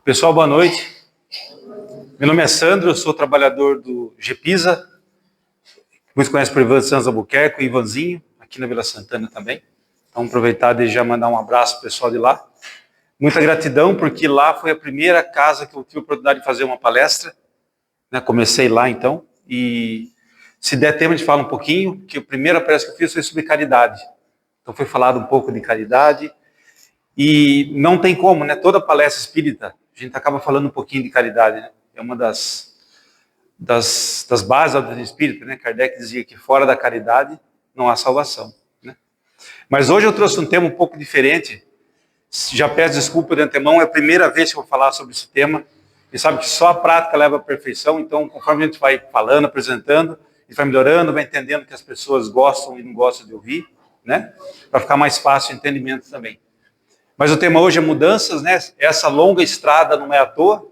Pessoal, boa noite. Meu nome é Sandro, eu sou trabalhador do GPISA, muitos conhecem por Ivan Santos Albuquerque, o Ivanzinho, aqui na Vila Santana também. Então, aproveitar e já mandar um abraço para o pessoal de lá. Muita gratidão, porque lá foi a primeira casa que eu tive a oportunidade de fazer uma palestra. Né? Comecei lá, então, e se der tempo a gente fala um pouquinho, que a primeira palestra que eu fiz foi sobre caridade. Então, foi falado um pouco de caridade, e não tem como, né? Toda palestra espírita, a gente acaba falando um pouquinho de caridade, né? É uma das bases da doutrina espírita, né? Kardec dizia que fora da caridade não há salvação, né? Mas hoje eu trouxe um tema um pouco diferente. Já peço desculpa de antemão, é a primeira vez que eu vou falar sobre esse tema. E sabe que só a prática leva à perfeição, então conforme a gente vai falando, apresentando, a gente vai melhorando, vai entendendo que as pessoas gostam e não gostam de ouvir, né? Para ficar mais fácil o entendimento também. Mas o tema hoje é mudanças, né? Essa longa estrada não é à toa,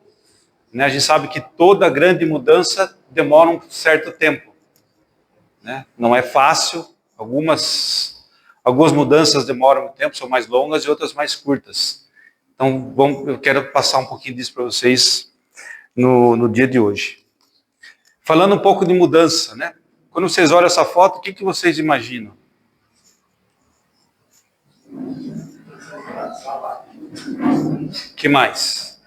né? A gente sabe que toda grande mudança demora um certo tempo, né? Não é fácil, algumas mudanças demoram um tempo, são mais longas e outras mais curtas. Então, eu quero passar um pouquinho disso para vocês no dia de hoje. Falando um pouco de mudança, né? Quando vocês olham essa foto, o que vocês imaginam? O que mais?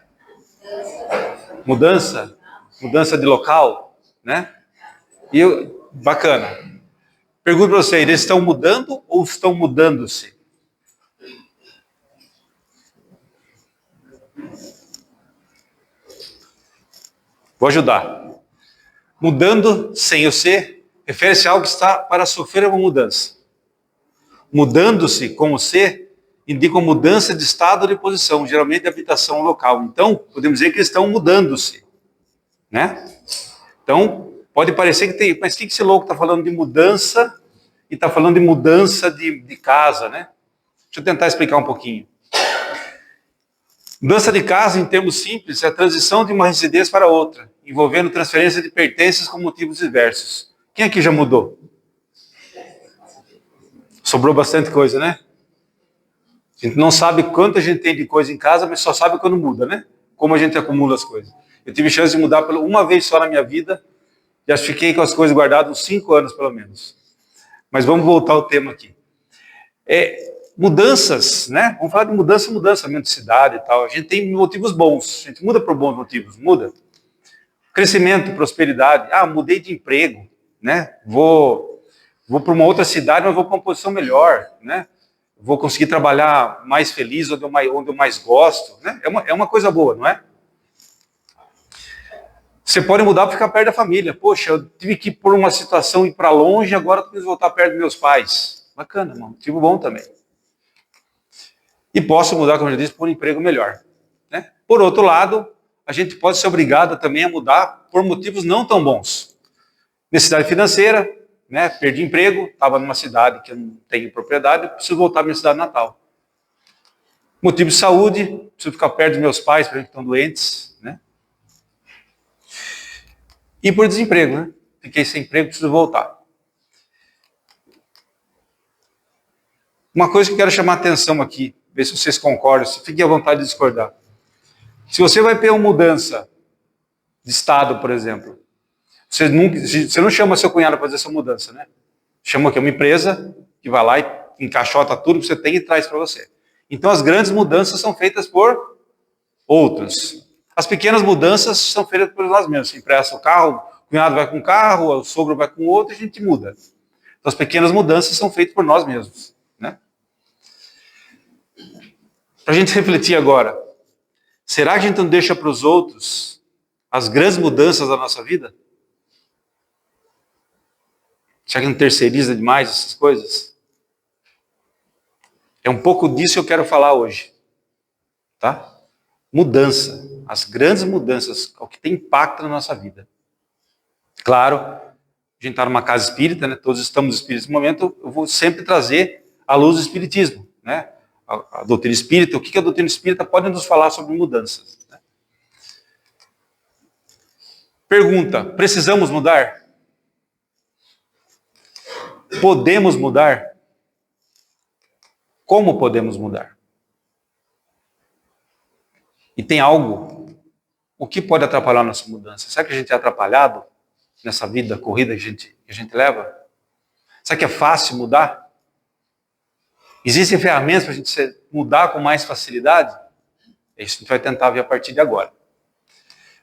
Mudança de local, né? Bacana. Pergunto para vocês, eles estão mudando ou estão mudando-se? Vou ajudar. Mudando sem o ser, refere-se a algo que está para sofrer uma mudança. Mudando-se com o ser, indica mudança de estado ou de posição, geralmente de habitação local. Então, podemos dizer que eles estão mudando-se, né? Então, pode parecer que tem, mas o que esse louco está falando de mudança e está falando de mudança de casa, né? Deixa eu tentar explicar um pouquinho. Mudança de casa, em termos simples, é a transição de uma residência para outra, envolvendo transferência de pertences com motivos diversos. Quem aqui já mudou? Sobrou bastante coisa, né? A gente não sabe quanto a gente tem de coisa em casa, mas só sabe quando muda, né? Como a gente acumula as coisas. Eu tive chance de mudar uma vez só na minha vida, já fiquei com as coisas guardadas uns 5 anos, pelo menos. Mas vamos voltar ao tema aqui. Mudanças, né? Vamos falar de mudança mesmo de cidade e tal. A gente tem motivos bons, a gente muda por bons motivos, muda. Crescimento, prosperidade. Mudei de emprego, né? Vou para uma outra cidade, mas vou para uma posição melhor, né? Vou conseguir trabalhar mais feliz, onde eu mais gosto, né? É uma coisa boa, não é? Você pode mudar para ficar perto da família. Poxa, eu tive que ir por uma situação ir para longe, agora eu preciso voltar perto dos meus pais. Bacana, um motivo bom também. E posso mudar, como eu já disse, por um emprego melhor, né? Por outro lado, a gente pode ser obrigado também a mudar por motivos não tão bons. Necessidade financeira, né? Perdi emprego, estava numa cidade que eu não tenho propriedade, preciso voltar à minha cidade natal. Motivo de saúde, preciso ficar perto dos meus pais, por exemplo, que estão doentes, né? E por desemprego, né? Fiquei sem emprego, preciso voltar. Uma coisa que eu quero chamar a atenção aqui, ver se vocês concordam, se fiquem à vontade de discordar. Se você vai ter uma mudança de estado, por exemplo, você não chama seu cunhado para fazer essa mudança, né? Chama aqui uma empresa que vai lá e encaixota tudo que você tem e traz para você. Então as grandes mudanças são feitas por outros. As pequenas mudanças são feitas por nós mesmos. Você empresta o carro, o cunhado vai com um carro, o sogro vai com outro e a gente muda. Então as pequenas mudanças são feitas por nós mesmos, né? Para a gente refletir agora, será que a gente não deixa para os outros as grandes mudanças da nossa vida? Será que não terceiriza demais essas coisas? É um pouco disso que eu quero falar hoje, tá? Mudança, as grandes mudanças, o que tem impacto na nossa vida. Claro, a gente está numa casa espírita, né? Todos estamos espíritas no momento, eu vou sempre trazer à luz do espiritismo, né? A doutrina espírita, o que a doutrina espírita pode nos falar sobre mudanças, né? Pergunta, precisamos mudar? Podemos mudar? Como podemos mudar? E tem algo o que pode atrapalhar a nossa mudança? Será que a gente é atrapalhado nessa vida corrida que a gente leva? Será que é fácil mudar? Existem ferramentas para a gente mudar com mais facilidade? É isso que a gente vai tentar ver a partir de agora.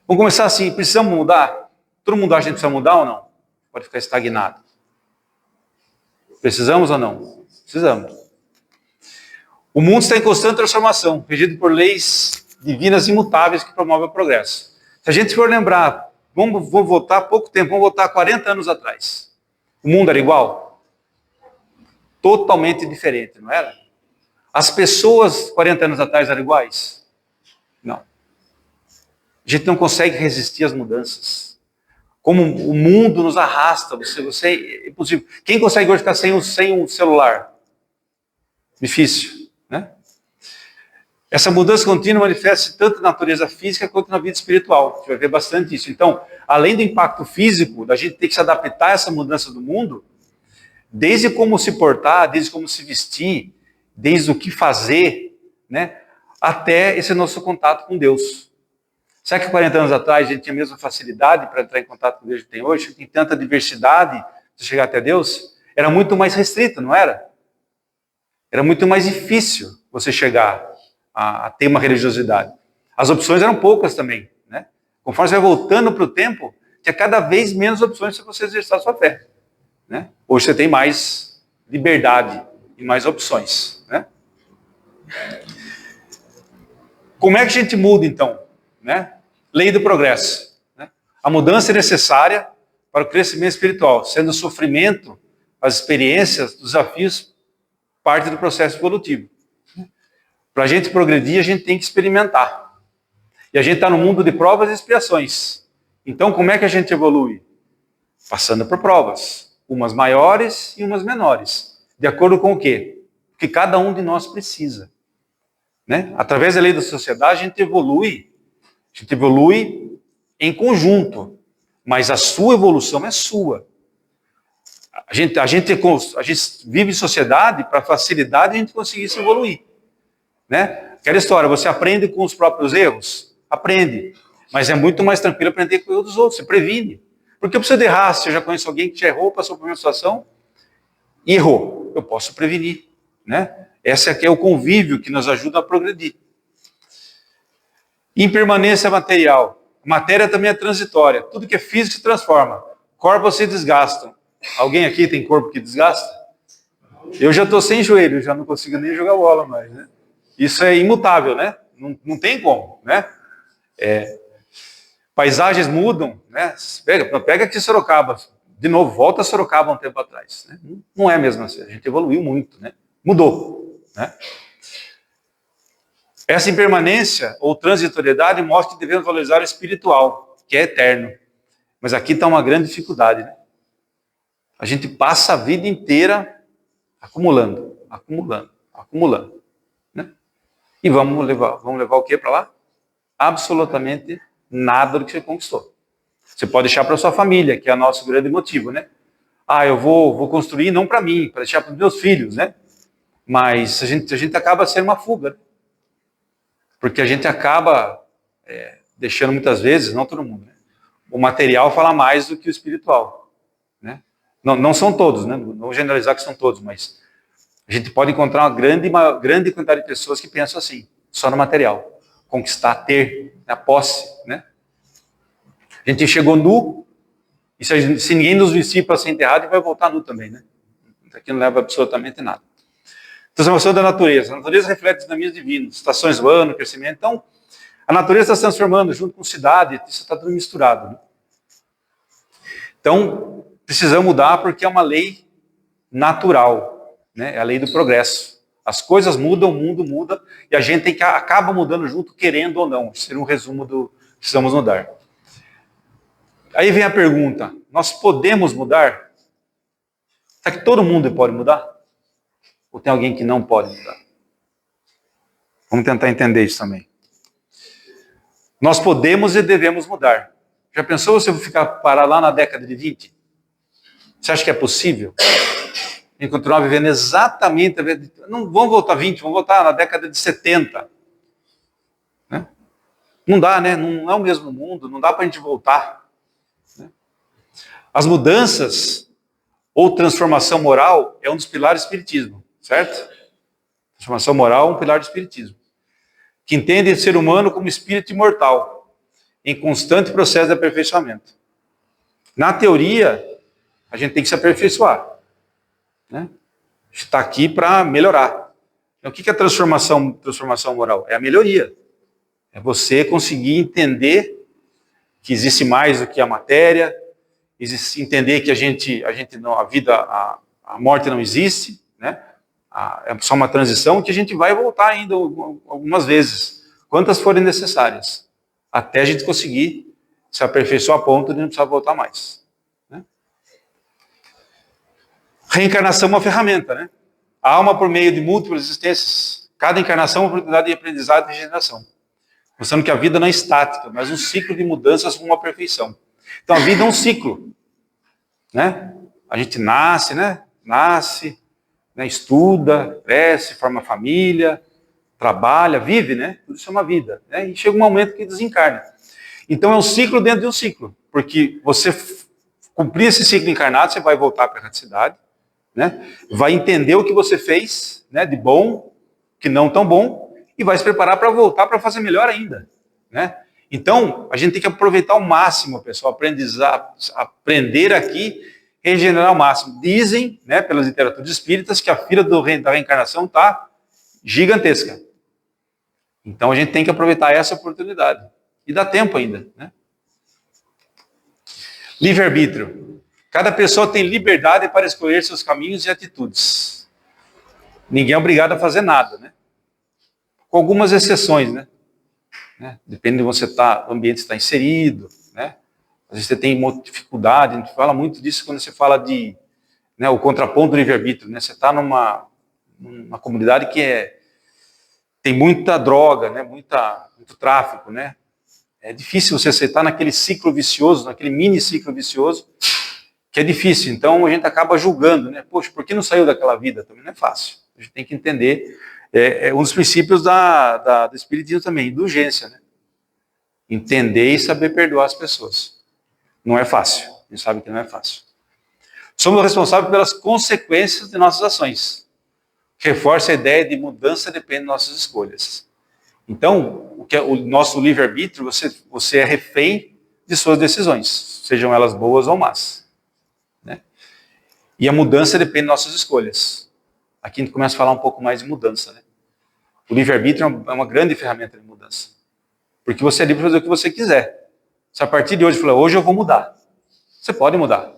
Vamos começar assim, precisamos mudar? Todo mundo acha que a gente precisa mudar ou não? Pode ficar estagnado. Precisamos ou não? Precisamos. O mundo está em constante transformação, regido por leis divinas imutáveis que promovem o progresso. Se a gente for lembrar, vamos voltar pouco tempo, vamos voltar 40 anos atrás. O mundo era igual? Totalmente diferente, não era? As pessoas 40 anos atrás eram iguais? Não. A gente não consegue resistir às mudanças. Como o mundo nos arrasta, é impossível. Quem consegue hoje ficar sem um celular? Difícil, né? Essa mudança contínua manifesta-se tanto na natureza física quanto na vida espiritual. A gente vai ver bastante isso. Então, além do impacto físico, da gente ter que se adaptar a essa mudança do mundo, desde como se portar, desde como se vestir, desde o que fazer, né, até esse nosso contato com Deus. Será que 40 anos atrás a gente tinha a mesma facilidade para entrar em contato com Deus que tem hoje? Tem tanta diversidade de chegar até Deus? Era muito mais restrito, não era? Era muito mais difícil você chegar a ter uma religiosidade. As opções eram poucas também, né? Conforme você vai voltando para o tempo, tinha cada vez menos opções para você exercer a sua fé, né? Hoje você tem mais liberdade e mais opções, né? Como é que a gente muda, então? Né? Lei do progresso. Né? A mudança é necessária para o crescimento espiritual, sendo o sofrimento, as experiências, os desafios, parte do processo evolutivo. Para a gente progredir, a gente tem que experimentar. E a gente está no mundo de provas e expiações. Então, como é que a gente evolui? Passando por provas, umas maiores e umas menores. De acordo com o quê? O que cada um de nós precisa. Né? Através da lei da sociedade, a gente evolui em conjunto, mas a sua evolução é sua. A gente vive em sociedade para facilidade a gente conseguir se evoluir. Né? Aquela história, você aprende com os próprios erros? Aprende. Mas é muito mais tranquilo aprender com o erro dos outros, você previne. Porque eu preciso errar, se eu já conheço alguém que já errou, passou por uma situação e errou, eu posso prevenir. Né? Esse aqui é o convívio que nos ajuda a progredir. Impermanência material. A matéria também é transitória. Tudo que é físico se transforma. Corpos se desgastam. Alguém aqui tem corpo que desgasta? Eu já estou sem joelho, já não consigo nem jogar bola mais. Né? Isso é imutável, né? Não tem como. Né? Paisagens mudam. Né? Pega aqui Sorocaba. De novo, volta a Sorocaba um tempo atrás. Né? Não é mesmo assim. A gente evoluiu muito. Né? Mudou. Né? Essa impermanência ou transitoriedade mostra que devemos valorizar o espiritual, que é eterno. Mas aqui está uma grande dificuldade. Né? A gente passa a vida inteira acumulando. Né? E vamos levar o que para lá? Absolutamente nada do que você conquistou. Você pode deixar para sua família, que é o nosso grande motivo. Né? Eu vou construir não para mim, para deixar para os meus filhos. Né? Mas a gente acaba sendo uma fuga. Né? Porque a gente acaba deixando muitas vezes, não todo mundo, né? O material fala mais do que o espiritual. Né? Não são todos, né? Não vou generalizar que são todos, mas a gente pode encontrar uma grande quantidade de pessoas que pensam assim, só no material. Conquistar, ter, a posse. Né? A gente chegou nu, e se ninguém nos vestir para ser enterrado, a gente vai voltar nu também. Né? Isso aqui não leva absolutamente nada. Transformação da natureza. A natureza reflete os dinamismos divinos, estações do ano, crescimento. Então, a natureza está se transformando junto com a cidade, isso está tudo misturado. Né? Então, precisamos mudar porque é uma lei natural, né? É a lei do progresso. As coisas mudam, o mundo muda, e a gente acaba mudando junto, querendo ou não. Isso seria um resumo do que precisamos mudar. Aí vem a pergunta, nós podemos mudar? Será que todo mundo pode mudar? Ou tem alguém que não pode mudar? Vamos tentar entender isso também. Nós podemos e devemos mudar. Já pensou se eu parar lá na década de 20? Você acha que é possível? E continuar vivendo exatamente... Não vamos voltar a 20, vamos voltar na década de 70. Né? Não dá, né? Não é o mesmo mundo, não dá para a gente voltar. Né? As mudanças ou transformação moral é um dos pilares do espiritismo, certo? Transformação moral é um pilar do espiritismo, que entende o ser humano como espírito imortal, em constante processo de aperfeiçoamento. Na teoria, a gente tem que se aperfeiçoar. Né? A gente está aqui para melhorar. Então, o que é a transformação moral? É a melhoria. É você conseguir entender que existe mais do que a matéria, entender que a vida, a morte não existe, né? É só uma transição que a gente vai voltar ainda algumas vezes, quantas forem necessárias, até a gente conseguir se aperfeiçoar a ponto de não precisar voltar mais. Né? Reencarnação é uma ferramenta, né? A alma, por meio de múltiplas existências, cada encarnação é uma oportunidade de aprendizado e regeneração. Mostrando que a vida não é estática, mas um ciclo de mudanças rumo à perfeição. Então a vida é um ciclo. Né? A gente nasce, né? Estuda, cresce, forma família, trabalha, vive, né? Tudo isso é uma vida. Né? E chega um momento que desencarna. Então é um ciclo dentro de um ciclo. Porque você cumprir esse ciclo encarnado, você vai voltar para a erraticidade, né? Vai entender o que você fez, né? De bom, que não tão bom, e vai se preparar para voltar para fazer melhor ainda. Né? Então, a gente tem que aproveitar ao máximo, pessoal, aprender aqui, regenerar ao máximo. Dizem, né, pelas literaturas espíritas, que a fila da reencarnação está gigantesca. Então, a gente tem que aproveitar essa oportunidade. E dá tempo ainda. Né? Livre-arbítrio. Cada pessoa tem liberdade para escolher seus caminhos e atitudes. Ninguém é obrigado a fazer nada, né? Com algumas exceções, né? Depende de onde do ambiente que está inserido, né? Às vezes você tem dificuldade, a gente fala muito disso quando você fala de, né, o contraponto do livre-arbítrio, né? Você está numa comunidade que tem muita droga, né? Muito tráfico, né? É difícil você aceitar naquele ciclo vicioso, naquele mini ciclo vicioso, que é difícil. Então a gente acaba julgando, né? Poxa, por que não saiu daquela vida? Também não é fácil. A gente tem que entender. É um dos princípios do espiritismo também, indulgência, né? Entender e saber perdoar as pessoas. Não é fácil, a gente sabe que não é fácil. Somos responsáveis pelas consequências de nossas ações. Reforça a ideia de mudança depende de nossas escolhas. Então, o nosso livre-arbítrio, você é refém de suas decisões, sejam elas boas ou más. Né? E a mudança depende de nossas escolhas. Aqui a gente começa a falar um pouco mais de mudança, né? O livre-arbítrio é uma grande ferramenta de mudança. Porque você é livre para fazer o que você quiser. Se a partir de hoje falar, hoje eu vou mudar. Você pode mudar.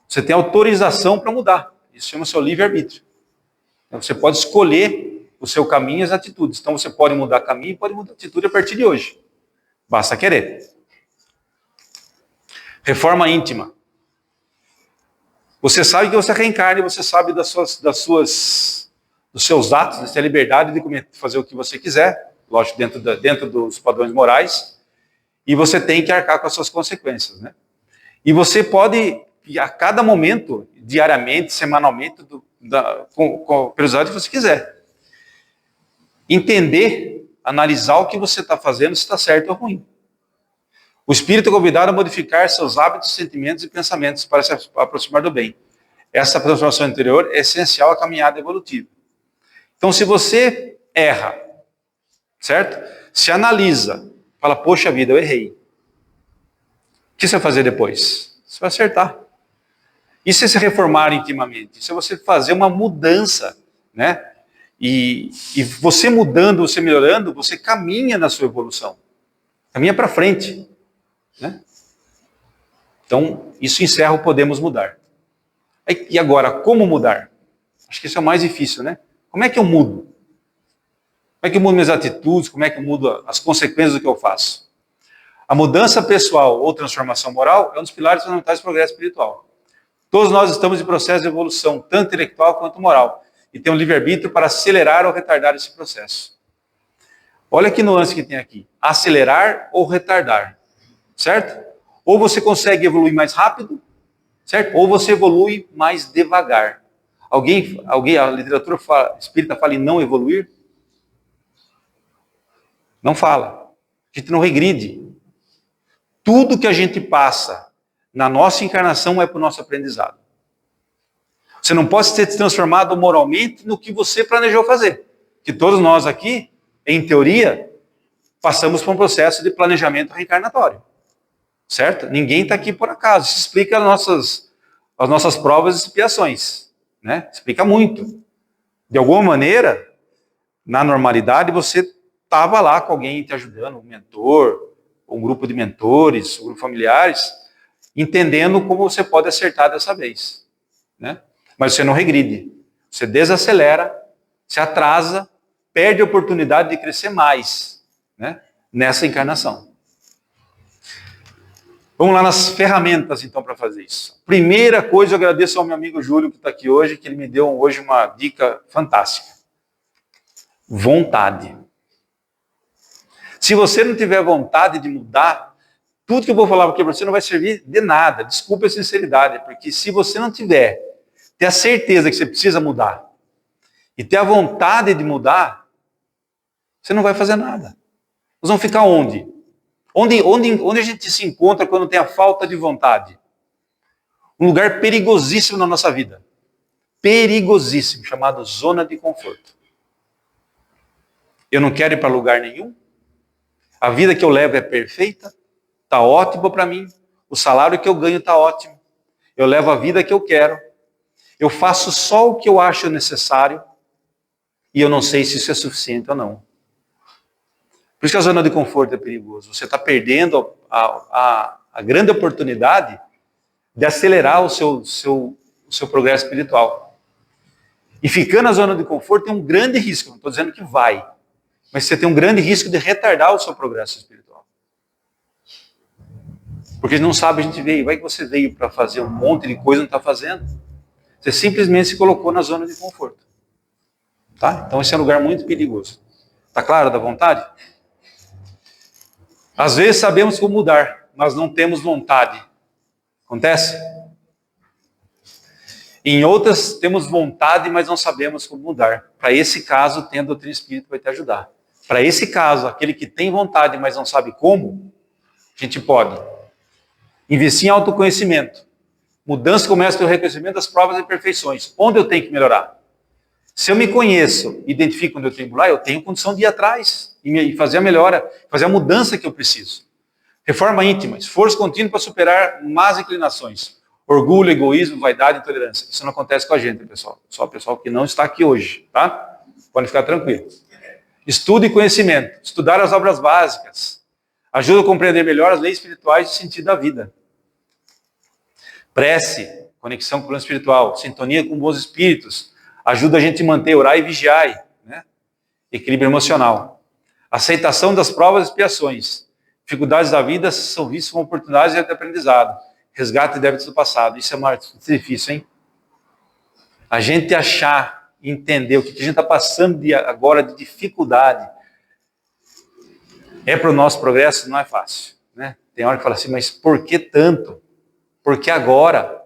Você tem autorização para mudar. Isso chama-se livre-arbítrio. Então, você pode escolher o seu caminho e as atitudes. Então você pode mudar caminho e pode mudar atitude a partir de hoje. Basta querer. Reforma íntima. Você sabe que você reencarna e você sabe dos seus atos, você tem a liberdade de fazer o que você quiser, lógico, dentro dos padrões morais, e você tem que arcar com as suas consequências. Né? E você pode, a cada momento, diariamente, semanalmente, com a periodicidade que você quiser, entender, analisar o que você está fazendo, se está certo ou ruim. O espírito é convidado a modificar seus hábitos, sentimentos e pensamentos para se aproximar do bem. Essa transformação interior é essencial à caminhada evolutiva. Então, se você erra, certo? Se analisa, fala, poxa vida, eu errei. O que você vai fazer depois? Você vai acertar. E se reformar intimamente? Se você fazer uma mudança, né? E você mudando, você melhorando, você caminha na sua evolução. Caminha para frente. Né? Então, isso encerra o podemos mudar. E agora, como mudar? Acho que isso é o mais difícil, né? Como é que eu mudo? Como é que eu mudo minhas atitudes? Como é que eu mudo as consequências do que eu faço? A mudança pessoal ou transformação moral é um dos pilares fundamentais do progresso espiritual. Todos nós estamos em processo de evolução, tanto intelectual quanto moral, e temos livre-arbítrio para acelerar ou retardar esse processo. Olha que nuance que tem aqui. Acelerar ou retardar. Certo? Ou você consegue evoluir mais rápido, certo? Ou você evolui mais devagar. A literatura espírita fala em não evoluir? Não fala. A gente não regride. Tudo que a gente passa na nossa encarnação é para o nosso aprendizado. Você não pode ser transformado moralmente no que você planejou fazer. Que todos nós aqui, em teoria, passamos por um processo de planejamento reencarnatório. Certo? Ninguém está aqui por acaso. Isso explica as nossas provas e expiações. Né? Explica muito. De alguma maneira, na normalidade, você estava lá com alguém te ajudando, um mentor, um grupo de mentores, um grupo de familiares, entendendo como você pode acertar dessa vez. Né? Mas você não regride. Você desacelera, se atrasa, perde a oportunidade de crescer mais, né? Nessa encarnação. Vamos lá nas ferramentas, então, para fazer isso. Primeira coisa, eu agradeço ao meu amigo Júlio, que está aqui hoje, que ele me deu hoje uma dica fantástica. Vontade. Se você não tiver vontade de mudar, tudo que eu vou falar aqui para você não vai servir de nada. Desculpe a sinceridade, porque se você não ter a certeza que você precisa mudar e ter a vontade de mudar, você não vai fazer nada. Nós vamos ficar onde? Onde a gente se encontra quando tem a falta de vontade? Um lugar perigosíssimo na nossa vida. Perigosíssimo, chamado zona de conforto. Eu não quero ir para lugar nenhum. A vida que eu levo é perfeita, está ótimo para mim. O salário que eu ganho está ótimo. Eu levo a vida que eu quero. Eu faço só o que eu acho necessário. E eu não sei se isso é suficiente ou não. Por isso que a zona de conforto é perigoso. Você está perdendo a grande oportunidade de acelerar o seu progresso espiritual. E ficar na zona de conforto tem um grande risco. Não estou dizendo que vai. Mas você tem um grande risco de retardar o seu progresso espiritual. Porque não sabe, a gente veio. Vai que você veio para fazer um monte de coisa e não está fazendo. Você simplesmente se colocou na zona de conforto. Tá? Então esse é um lugar muito perigoso. Está claro da vontade? Às vezes sabemos como mudar, mas não temos vontade. Acontece? Em outras temos vontade, mas não sabemos como mudar. Para esse caso, tem a doutrina espírita que vai te ajudar. Para esse caso, aquele que tem vontade, mas não sabe como, a gente pode investir em autoconhecimento. Mudança começa pelo reconhecimento das provas e imperfeições. Onde eu tenho que melhorar? Se eu me conheço, identifico onde eu tenho que mudar, eu tenho condição de ir atrás e fazer a melhora, fazer a mudança que eu preciso. Reforma íntima, esforço contínuo para superar más inclinações. Orgulho, egoísmo, vaidade e intolerância. Isso não acontece com a gente, pessoal. Só o pessoal que não está aqui hoje, tá? Pode ficar tranquilo. Estudo e conhecimento. Estudar as obras básicas. Ajuda a compreender melhor as leis espirituais e o sentido da vida. Prece, conexão com o plano espiritual. Sintonia com bons espíritos. Ajuda a gente a manter, orar e vigiar. Né? Equilíbrio emocional. Aceitação das provas e expiações. Dificuldades da vida são vistas como oportunidades de aprendizado. Resgate de débitos do passado. Isso é muito difícil, hein? A gente achar, entender o que a gente está passando agora de dificuldade é para o nosso progresso, não é fácil. Né? Tem hora que fala assim, mas por que tanto? Por que agora?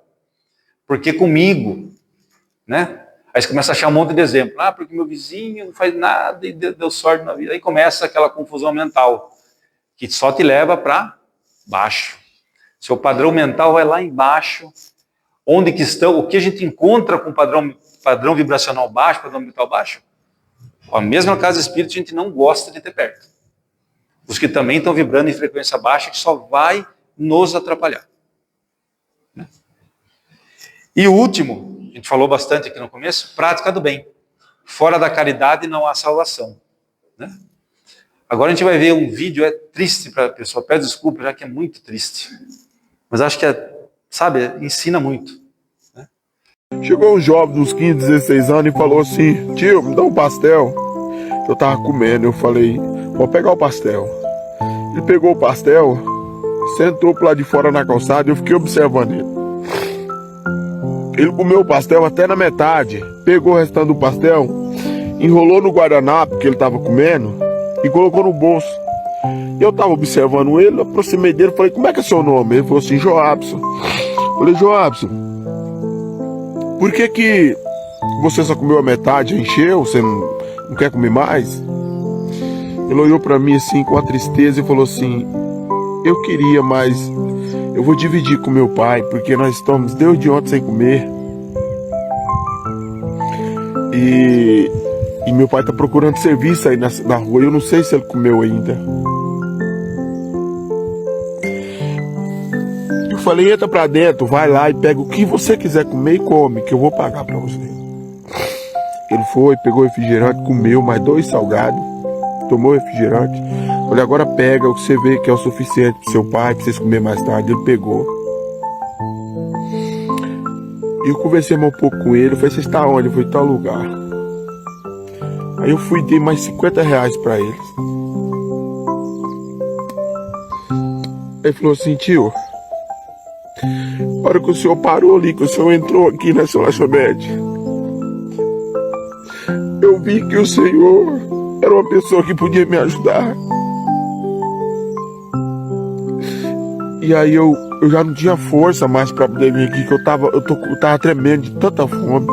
Por que comigo? Né? Aí você começa a achar um monte de exemplo. Ah, porque meu vizinho não faz nada e deu sorte na vida. Aí começa aquela confusão mental que só te leva para baixo. Seu padrão mental vai lá embaixo, onde que estão, o que a gente encontra com padrão vibracional baixo, padrão mental baixo? A mesma casa espírita a gente não gosta de ter perto. Os que também estão vibrando em frequência baixa, que só vai nos atrapalhar. Né? E o último, a gente falou bastante aqui no começo, prática do bem. Fora da caridade não há salvação. Né? Agora a gente vai ver um vídeo, é triste para a pessoa, peço desculpa, já que é muito triste. Mas acho que, sabe, ensina muito. Né? Chegou um jovem de uns 15, 16 anos e falou assim, tio, me dá um pastel. Eu tava comendo, eu falei, vou pegar o pastel. Ele pegou o pastel, sentou pro lado de fora na calçada e eu fiquei observando ele. Ele comeu o pastel até na metade, pegou o restante do pastel, enrolou no guardanapo que ele tava comendo e colocou no bolso. Eu tava observando ele, aproximei dele e falei, como é que é seu nome? Ele falou assim, Joabson. Falei, Joabson, por que você só comeu a metade, encheu, você não quer comer mais? Ele olhou para mim assim com a tristeza e falou assim: eu queria, mas eu vou dividir com meu pai, porque nós estamos desde ontem sem comer. E meu pai tá procurando serviço aí na rua. Eu não sei se ele comeu ainda. Eu falei: entra pra dentro, vai lá e pega o que você quiser comer e come, que eu vou pagar pra você. Ele foi, pegou refrigerante, comeu mais 2 salgados, tomou refrigerante. Falei: agora pega o que você vê que é o suficiente pro seu pai, pra vocês comer mais tarde. Ele pegou. E eu conversei um pouco com ele. Eu falei: você está onde? Ele foi em tal lugar. Aí eu fui e dei mais 50 reais pra eles. Ele falou assim: tio, na hora que o senhor parou ali, que o senhor entrou aqui nessa lanchonete, eu vi que o senhor era uma pessoa que podia me ajudar. E aí eu já não tinha força mais pra poder vir aqui, que eu tava tremendo de tanta fome.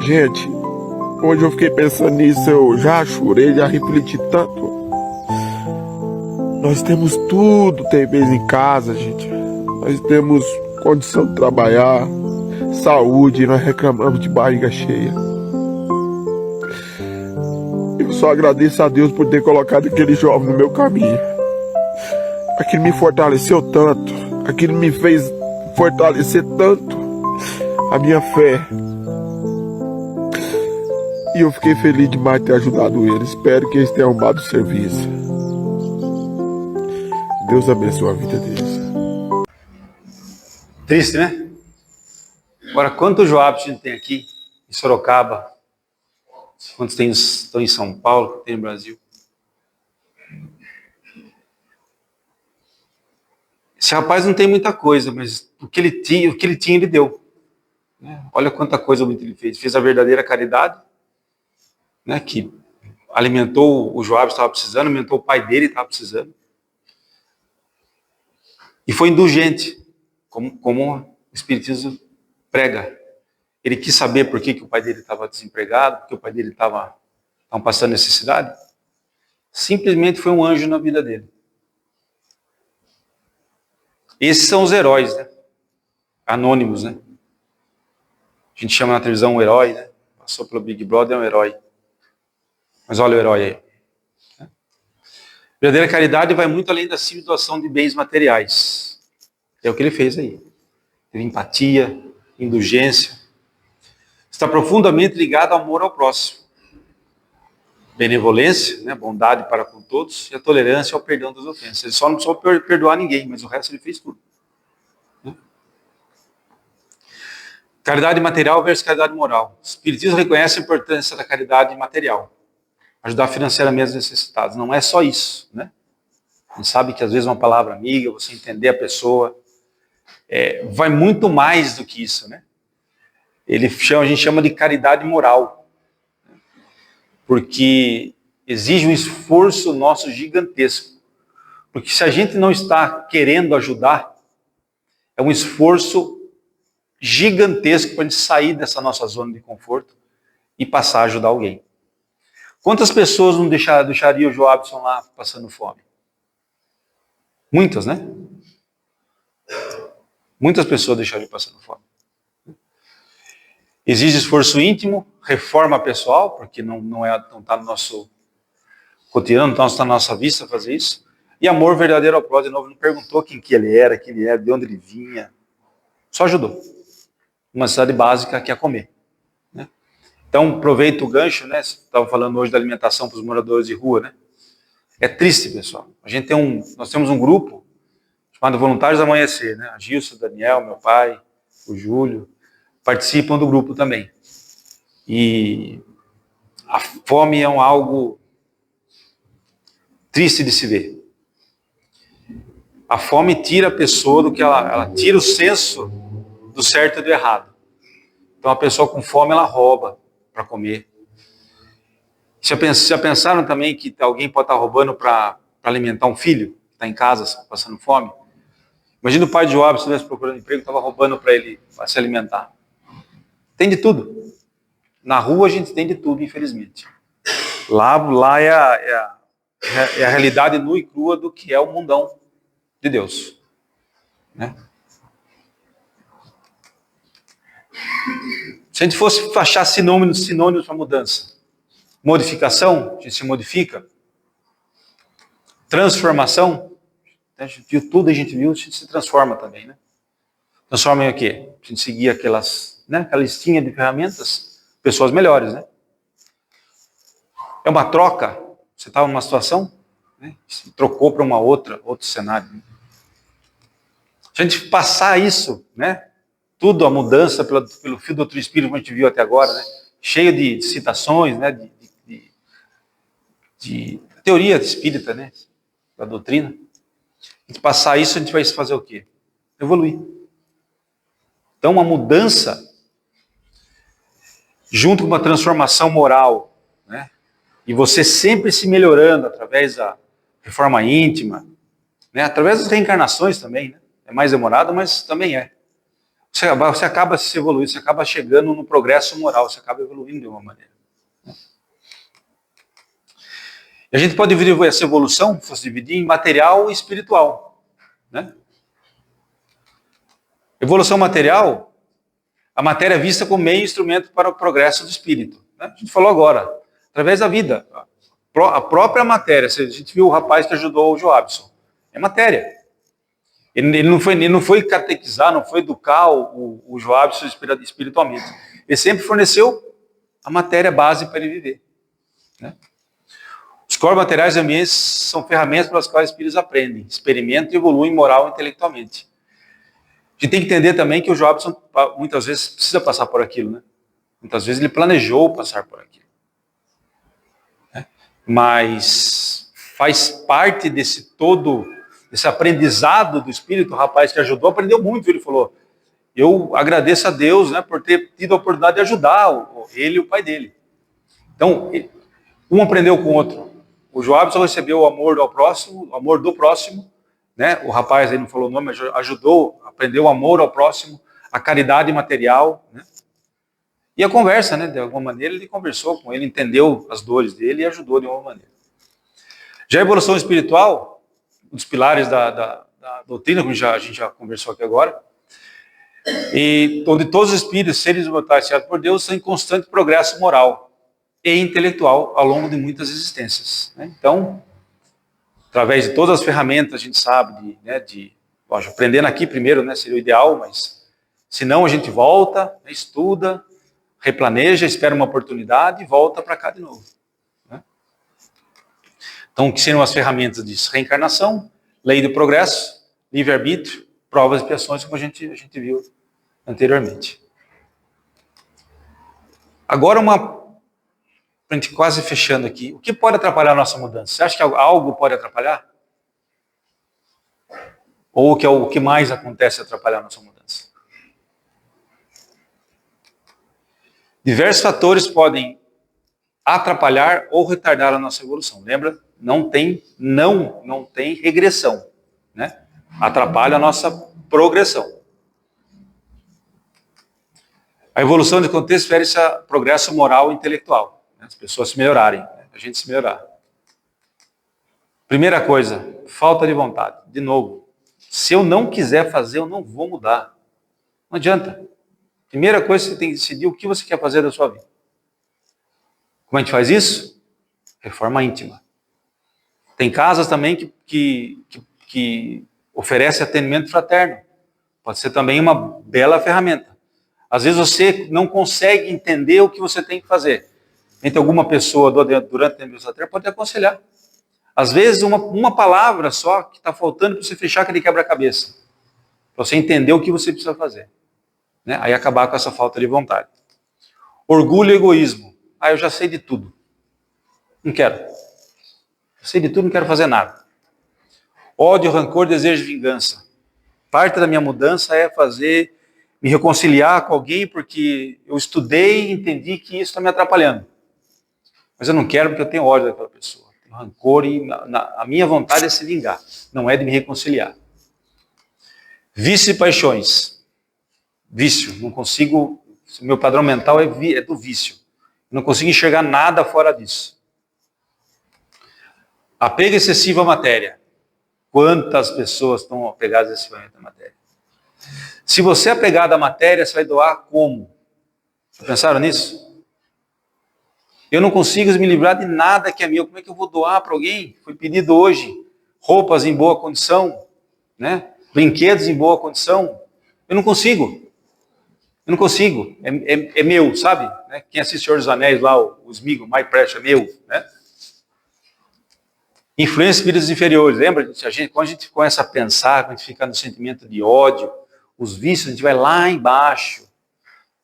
Gente, hoje eu fiquei pensando nisso, eu já chorei, já refleti tanto. Nós temos tudo, tem vez em casa, gente. Nós temos condição de trabalhar, saúde, e nós reclamamos de barriga cheia. Eu só agradeço a Deus por ter colocado aquele jovem no meu caminho. Aquilo me fortaleceu tanto, aquilo me fez fortalecer tanto a minha fé. E eu fiquei feliz demais de ter ajudado eles. Espero que eles tenham arrumado o serviço. Deus abençoe a vida deles. Triste, né? Agora, quantos Joabes a gente tem aqui em Sorocaba? Quantos estão em São Paulo, que tem no Brasil? Esse rapaz não tem muita coisa, mas o que ele tinha, ele deu. Olha quanta coisa bonita ele fez. Fez a verdadeira caridade, né, que alimentou o Joabes que estava precisando, alimentou o pai dele que estava precisando. E foi indulgente, como o Espiritismo prega. Ele quis saber por que o pai dele estava desempregado, por que o pai dele estava passando necessidade. Simplesmente foi um anjo na vida dele. Esses são os heróis, né? Anônimos, né? A gente chama na televisão um herói, né? Passou pelo Big Brother, é um herói. Mas olha o herói aí. Verdadeira caridade vai muito além da simples doação de bens materiais. É o que ele fez aí. Teve empatia, indulgência. Está profundamente ligado ao amor ao próximo. Benevolência, né, bondade para com todos, e a tolerância ao perdão das ofensas. Ele só não precisou perdoar ninguém, mas o resto ele fez tudo. Caridade material versus caridade moral. O Espiritismo reconhece a importância da caridade material. Ajudar financeiramente os necessitados. Não é só isso, né? A gente sabe que às vezes uma palavra amiga, você entender a pessoa, vai muito mais do que isso, né? A gente chama de caridade moral. Porque exige um esforço nosso gigantesco. Porque se a gente não está querendo ajudar, é um esforço gigantesco para a gente sair dessa nossa zona de conforto e passar a ajudar alguém. Quantas pessoas não deixariam o Joabson lá passando fome? Muitas, né? Muitas pessoas deixariam passando fome. Exige esforço íntimo, reforma pessoal, porque não está no nosso cotidiano, não está na nossa vista fazer isso. E amor verdadeiro ao próximo. De novo, não perguntou quem que ele era, de onde ele vinha. Só ajudou. Uma necessidade básica que é comer. Né? Então, aproveita o gancho, né? Você estava falando hoje da alimentação para os moradores de rua, né? É triste, pessoal. Nós temos um grupo chamado Voluntários do Amanhecer, né? A Gilson, o Daniel, meu pai, o Júlio, participam do grupo também. E a fome é algo triste de se ver. A fome tira a pessoa do que ela tira o senso do certo e do errado. Então a pessoa com fome, ela rouba para comer. Já pensaram também que alguém pode estar roubando para alimentar um filho que está em casa passando fome? Imagina o pai de Joab, se estivesse procurando emprego, estava roubando para ele se alimentar. Tem de tudo. Na rua a gente tem de tudo, infelizmente. Lá é a realidade nua e crua do que é o mundão de Deus. Né? Se a gente fosse achar sinônimos para mudança, modificação, a gente se modifica. Transformação, a gente viu tudo, a gente se transforma também, né? Transforma em o quê? A gente seguir aquela listinha de ferramentas, pessoas melhores, né? É uma troca. Você estava numa situação, né? Se trocou para outro cenário. Se a gente passar isso, né? Tudo, a mudança pelo fio do outro espírito, como a gente viu até agora, né? Cheio de citações, né? De teoria espírita, né? Da doutrina. A gente passar isso, a gente vai fazer o quê? Evoluir. Então, uma mudança, junto com uma transformação moral, né? E você sempre se melhorando através da reforma íntima, né? Através das reencarnações também, né? É mais demorado, mas também é. Você acaba se evoluindo, você acaba chegando no progresso moral, você acaba evoluindo de uma maneira. E a gente pode dividir essa evolução, fosse dividir em material e espiritual. Né? Evolução material, a matéria é vista como meio instrumento para o progresso do espírito. Né? A gente falou agora, através da vida. A própria matéria, a gente viu o rapaz que ajudou o Joabson. É matéria. Ele não foi catequizar, não foi educar o Joabson espiritualmente. Ele sempre forneceu a matéria base para ele viver. Né? Os corpos materiais e ambientes são ferramentas pelas quais os espíritos aprendem, experimentam e evoluem moral e intelectualmente. A gente tem que entender também que o Joabson muitas vezes precisa passar por aquilo. Né? Muitas vezes ele planejou passar por aquilo. Né? Mas faz parte desse aprendizado do espírito. O rapaz que ajudou aprendeu muito. Ele falou, eu agradeço a Deus, né, por ter tido a oportunidade de ajudar ele e o pai dele. Então, um aprendeu com o outro. O Joabson recebeu o amor ao próximo, o amor do próximo, né? O rapaz aí não falou o nome, mas ajudou, aprendeu o amor ao próximo, a caridade material, né? E a conversa, né? De alguma maneira ele conversou com ele, entendeu as dores dele e ajudou de alguma maneira. Já a evolução espiritual, um dos pilares da doutrina, como a gente já conversou aqui agora, e onde todos os espíritos, seres imortais criados por Deus, são em constante progresso moral e intelectual ao longo de muitas existências. Né? Então, através de todas as ferramentas, a gente sabe, lógico, aprendendo aqui primeiro, né, seria o ideal, mas se não, a gente volta, né, estuda, replaneja, espera uma oportunidade e volta para cá de novo. Né? Então, que seriam as ferramentas de reencarnação, lei do progresso, livre-arbítrio, provas e expiações, como a gente viu anteriormente. Agora, a gente quase fechando aqui, o que pode atrapalhar a nossa mudança? Você acha que algo pode atrapalhar? Ou que é o que mais acontece atrapalhar a nossa mudança? Diversos fatores podem atrapalhar ou retardar a nossa evolução. Lembra? Não tem regressão. Né? Atrapalha a nossa progressão. A evolução de contexto refere-se a progresso moral e intelectual. As pessoas se melhorarem, a gente se melhorar. Primeira coisa, falta de vontade. De novo, se eu não quiser fazer, eu não vou mudar. Não adianta. Primeira coisa, você tem que decidir o que você quer fazer da sua vida. Como a gente faz isso? Reforma íntima. Tem casas também que oferecem atendimento fraterno. Pode ser também uma bela ferramenta. Às vezes você não consegue entender o que você tem que fazer. Entre alguma pessoa durante o atendimento fraterno pode te aconselhar. Às vezes uma palavra só que está faltando para você fechar aquele quebra-cabeça. Para você entender o que você precisa fazer. Né? Aí acabar com essa falta de vontade. Orgulho e egoísmo. Eu já sei de tudo. Não quero. Eu sei de tudo, não quero fazer nada. Ódio, rancor, desejo de vingança. Parte da minha mudança é me reconciliar com alguém porque eu estudei e entendi que isso está me atrapalhando. Mas eu não quero porque eu tenho ódio daquela pessoa. Tenho rancor e a minha vontade é se vingar. Não é de me reconciliar. Vício e paixões. Vício. Não consigo... O meu padrão mental é do vício. Não consigo enxergar nada fora disso. Apego excessivo à matéria. Quantas pessoas estão apegadas excessivamente à matéria? Se você é apegado à matéria, você vai doar como? Já pensaram nisso? Eu não consigo me livrar de nada que é meu. Como é que eu vou doar para alguém? Foi pedido hoje. Roupas em boa condição, né? Brinquedos em boa condição. Eu não consigo. Eu não consigo. É meu, sabe? Né? Quem assiste Senhor dos Anéis lá, os Smigol, My Precious, é meu. Né? Influência de espíritos inferiores. Lembra? Quando a gente começa a pensar, quando a gente fica no sentimento de ódio, os vícios, a gente vai lá embaixo.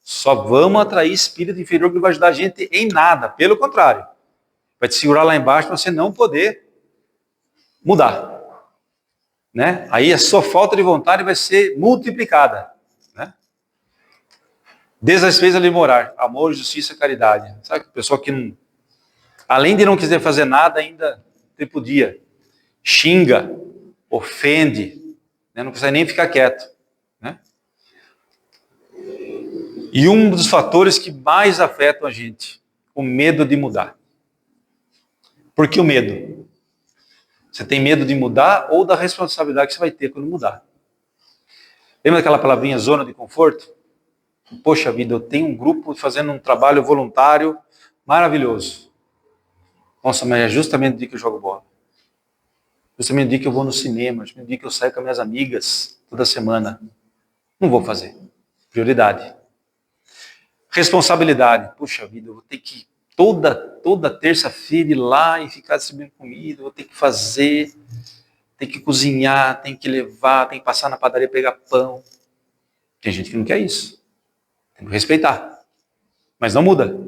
Só vamos atrair espírito inferior que não vai ajudar a gente em nada. Pelo contrário. Vai te segurar lá embaixo para você não poder mudar. Né? Aí a sua falta de vontade vai ser multiplicada. Né? Desrespeito ali morar. Amor, justiça, caridade. Sabe? Pessoa que, não, além de não quiser fazer nada, ainda tripudia. Xinga, ofende. Né? Não consegue nem ficar quieto. Né? E um dos fatores que mais afetam a gente, o medo de mudar. Por que o medo? Você tem medo de mudar ou da responsabilidade que você vai ter quando mudar? Lembra daquela palavrinha zona de conforto? Poxa vida, eu tenho um grupo fazendo um trabalho voluntário maravilhoso. Nossa, mas é justamente o dia que eu jogo bola. Justamente o dia que eu vou no cinema, justamente o dia que eu saio com as minhas amigas toda semana. Não vou fazer. Prioridade. Responsabilidade. Puxa vida, eu vou ter que toda terça-feira ir lá e ficar distribuindo comida, vou ter que fazer, tem que cozinhar, tem que levar, tem que passar na padaria pegar pão. Tem gente que não quer isso. Tem que respeitar. Mas não muda.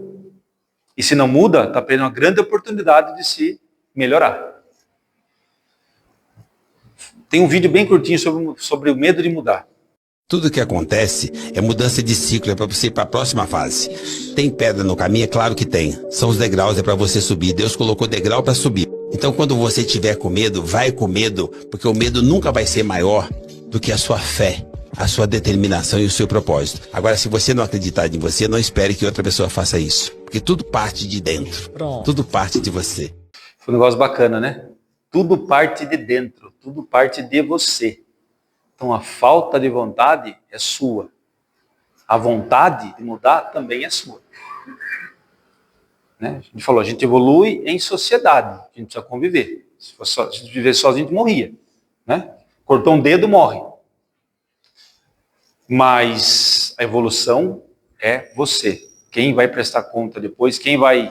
E se não muda, está perdendo uma grande oportunidade de se melhorar. Tem um vídeo bem curtinho sobre o medo de mudar. Tudo que acontece é mudança de ciclo, é para você ir para a próxima fase. Tem pedra no caminho? É claro que tem. São os degraus, é para você subir. Deus colocou degrau para subir. Então quando você tiver com medo, vai com medo, porque o medo nunca vai ser maior do que a sua fé, a sua determinação e o seu propósito. Agora, se você não acreditar em você, não espere que outra pessoa faça isso. Porque tudo parte de dentro. Pronto. Tudo parte de você. Foi um negócio bacana, né? Tudo parte de dentro, tudo parte de você. Então a falta de vontade é sua. A vontade de mudar também é sua. Né? A gente falou, a gente evolui em sociedade, a gente precisa conviver. Se a gente vivesse sozinho, a gente morria. Né? Cortou um dedo, morre. Mas a evolução é você. Quem vai prestar conta depois, quem vai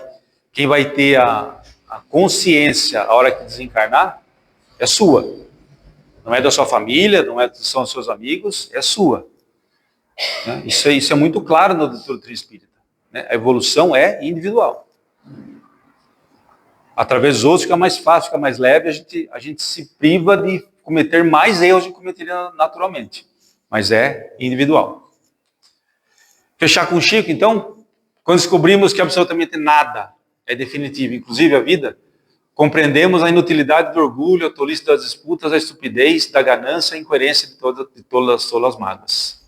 ter a consciência a hora que desencarnar, é sua. Não é da sua família, não são dos seus amigos, é sua. Né? Isso é muito claro na doutrina espírita. Né? A evolução é individual. Através dos outros fica mais fácil, fica mais leve, a gente se priva de cometer mais erros do que cometeria naturalmente. Mas é individual. Fechar com o Chico, então, quando descobrimos que absolutamente nada é definitivo, inclusive a vida, compreendemos a inutilidade do orgulho, a tolice das disputas, a estupidez da ganância, a incoerência de todas as mágoas.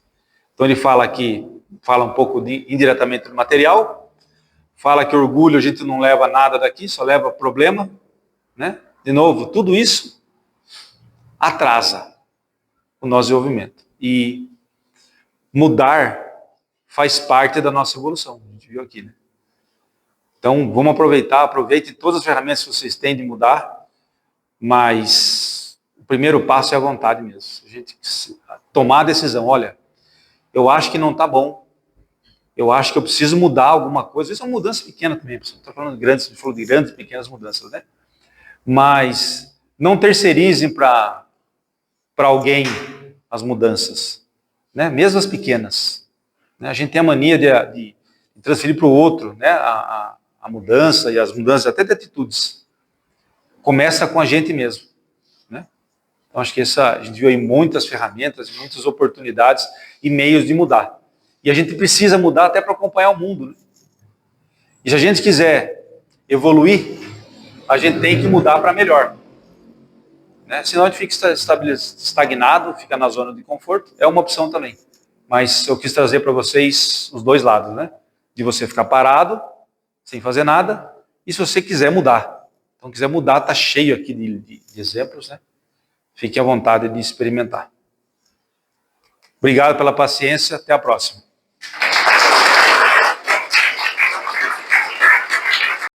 Então ele fala aqui, fala um pouco indiretamente do material, fala que orgulho a gente não leva nada daqui, só leva problema, né? De novo, tudo isso atrasa o nosso desenvolvimento. E mudar faz parte da nossa evolução, a gente viu aqui, né? Então, vamos aproveite todas as ferramentas que vocês têm de mudar, mas o primeiro passo é a vontade mesmo. A gente tomar a decisão, olha, eu acho que não está bom, eu acho que eu preciso mudar alguma coisa. Isso é uma mudança pequena também, pessoal. Estou falando de grandes e pequenas mudanças, né? Mas não terceirizem para alguém as mudanças, né? Mesmo as pequenas. Né? A gente tem a mania de transferir para o outro, né? A mudança e as mudanças até de atitudes. Começa com a gente mesmo. Né? Então acho que a gente viu aí muitas ferramentas, muitas oportunidades e meios de mudar. E a gente precisa mudar até para acompanhar o mundo. Né? E se a gente quiser evoluir, a gente tem que mudar para melhor. Né? Senão a gente fica estagnado, fica na zona de conforto, é uma opção também. Mas eu quis trazer para vocês os dois lados, né? De você ficar parado, sem fazer nada, e se você quiser mudar. Então Então, quiser mudar, está cheio aqui de exemplos, né? Fique à vontade de experimentar. Obrigado pela paciência, até a próxima.